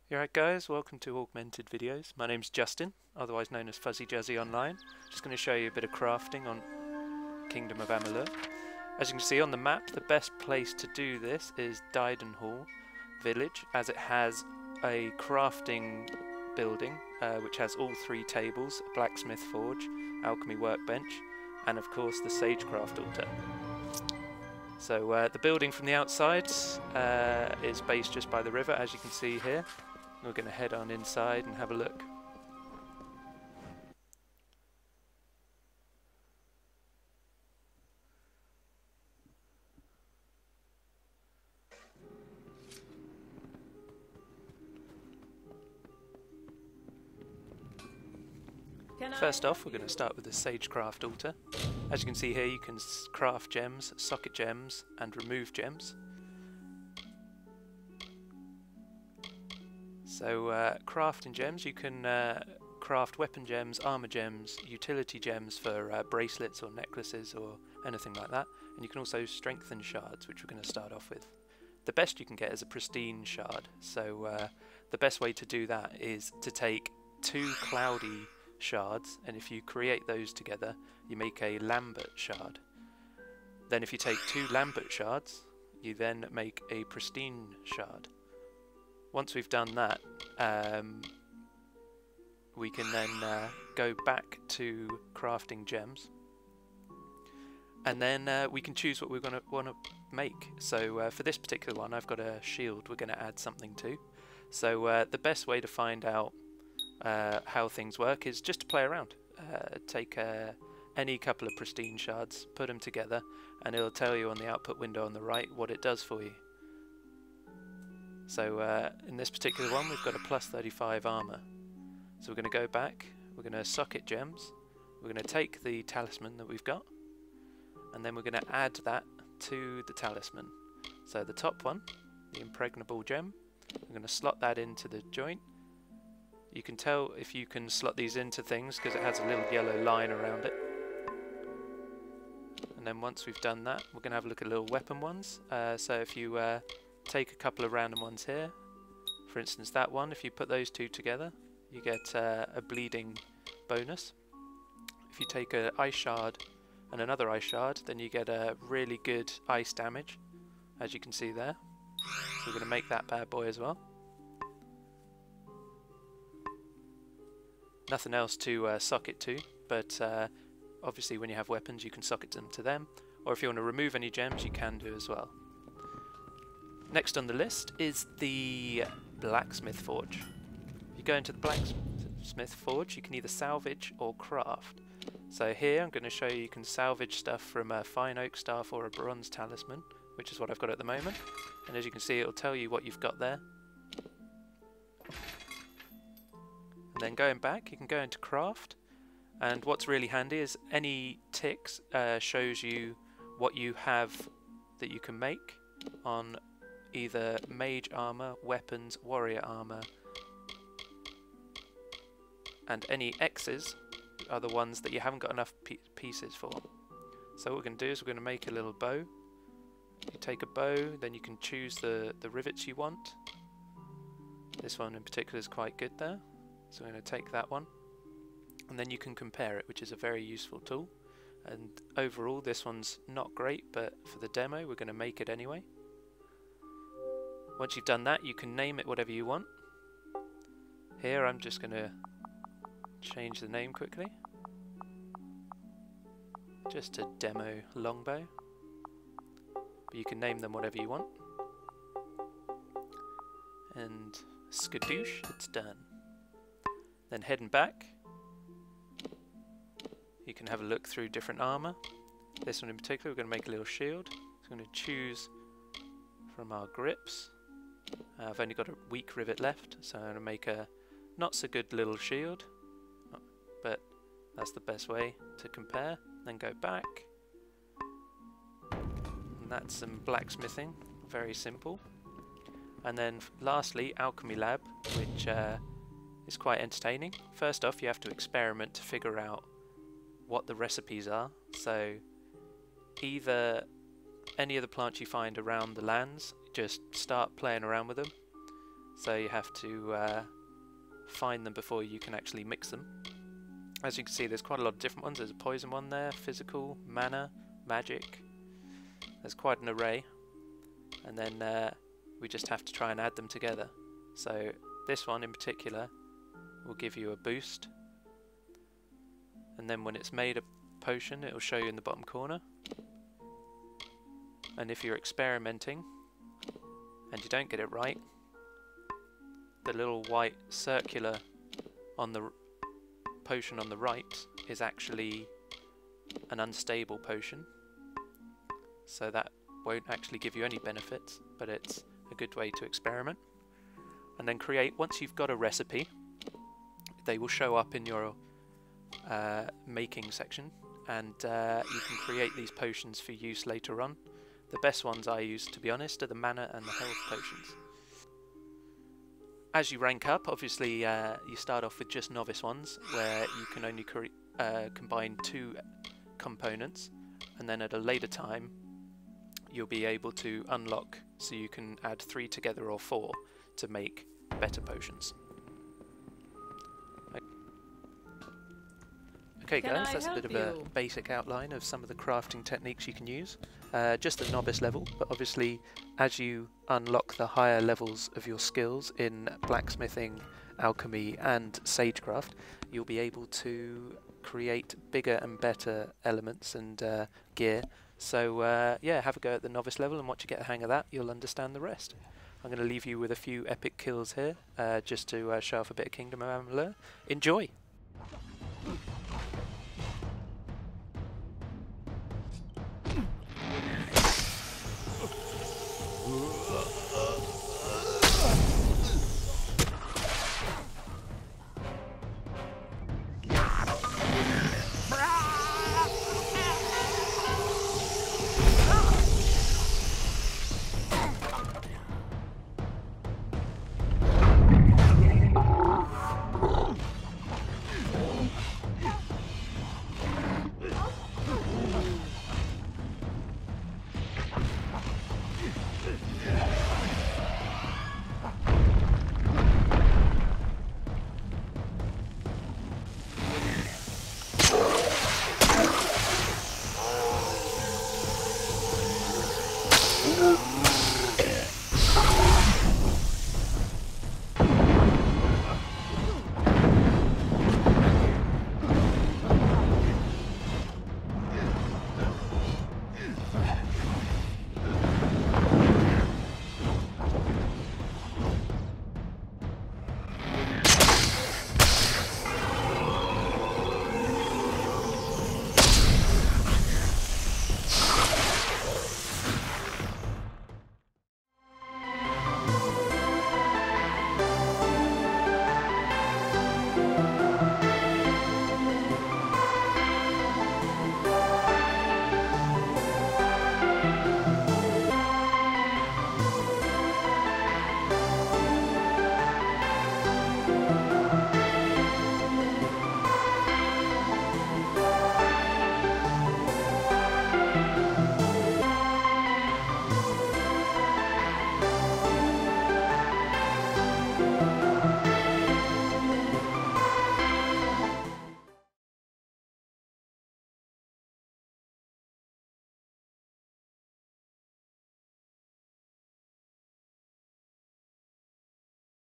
Alright guys, welcome to Augmented Videos. My name's Justin, otherwise known as Fuzzy Juzzy online. Just going to show you a bit of crafting on Kingdom of Amalur. As you can see on the map, the best place to do this is Hall village, as it has a crafting building which has all three tables, a Blacksmith Forge, Alchemy Workbench, and of course the Sagecraft altar. So the building from the outside is based just by the river, as you can see here. We're going to head on inside and have a look. First off, we're going to start with the Sagecraft altar. As you can see here, you can craft gems, socket gems, and remove gems. So crafting gems, you can craft weapon gems, armor gems, utility gems for bracelets or necklaces or anything like that. And you can also strengthen shards, which we're going to start off with. The best you can get is a pristine shard. So the best way to do that is to take 2 cloudy shards, and if you create those together, you make a Lambert shard. Then if you take 2 Lambert shards, you then make a pristine shard. Once we've done that, we can then go back to crafting gems, and then we can choose what we're going to want to make. So for this particular one, I've got a shield we're going to add something to. So the best way to find out how things work is just to play around. Take any couple of pristine shards, put them together, and it'll tell you on the output window on the right what it does for you. So in this particular one, we've got a plus 35 armor. So we're going to go back, we're going to socket gems, we're going to take the talisman that we've got, and then we're going to add that to the talisman. So the top one, the impregnable gem, we're going to slot that into the joint. You can tell if you can slot these into things because it has a little yellow line around it. And then once we've done that, we're going to have a look at little weapon ones. So if you take a couple of random ones here, for instance that one, if you put those two together, you get a bleeding bonus. If you take an ice shard and another ice shard, then you get a really good ice damage, as you can see there. So we're going to make that bad boy as well. Nothing else to socket to, but obviously when you have weapons you can socket them to them, or if you want to remove any gems you can do as well. Next on the list is the Blacksmith Forge. If you go into the Blacksmith Forge, you can either salvage or craft. So here I'm going to show you can salvage stuff from a fine oak staff or a bronze talisman, which is what I've got at the moment. And as you can see, it'll tell you what you've got there. And then going back, you can go into craft, and what's really handy is any ticks shows you what you have that you can make on either mage armor, weapons, warrior armor, and any X's are the ones that you haven't got enough pieces for. So what we're going to do is we're going to make a little bow. You take a bow, then you can choose the rivets you want. This one in particular is quite good there, so I'm going to take that one, and then you can compare it, which is a very useful tool. And overall this one's not great, but for the demo we're going to make it anyway. Once you've done that, you can name it whatever you want. Here I'm just going to change the name quickly, just to demo longbow, but you can name them whatever you want, and skadoosh, it's done. Then heading back, you can have a look through different armor. This one in particular, we're going to make a little shield. So I'm going to choose from our grips. I've only got a weak rivet left, so I'm going to make a not so good little shield, but that's the best way to compare. Then go back, and that's some blacksmithing, very simple. And then lastly, Alchemy Lab, which is quite entertaining. First off, you have to experiment to figure out what the recipes are. So either any of the plants you find around the lands, just start playing around with them. so you have to find them before you can actually mix them. As you can see, there's quite a lot of different ones. There's a poison one there, physical, mana, magic. There's quite an array, and then we just have to try and add them together. So this one in particular will give you a boost, and then when it's made a potion, it will show you in the bottom corner. And if you're experimenting and you don't get it right, the little white circular on the potion on the right is actually an unstable potion, so that won't actually give you any benefits, but it's a good way to experiment. And then create, once you've got a recipe, they will show up in your making section, and you can create these potions for use later on. The best ones I use, to be honest, are the mana and the health potions. As you rank up, obviously you start off with just novice ones, where you can only combine 2 components, and then at a later time you'll be able to unlock, so you can add 3 together or 4 to make better potions. Okay guys, that's a bit of a basic outline of some of the crafting techniques you can use. Just the novice level, but obviously as you unlock the higher levels of your skills in blacksmithing, alchemy and sagecraft, you'll be able to create bigger and better elements and gear. So yeah, have a go at the novice level, and once you get the hang of that, you'll understand the rest. I'm going to leave you with a few epic kills here, just to show off a bit of Kingdom of Amalur. Enjoy!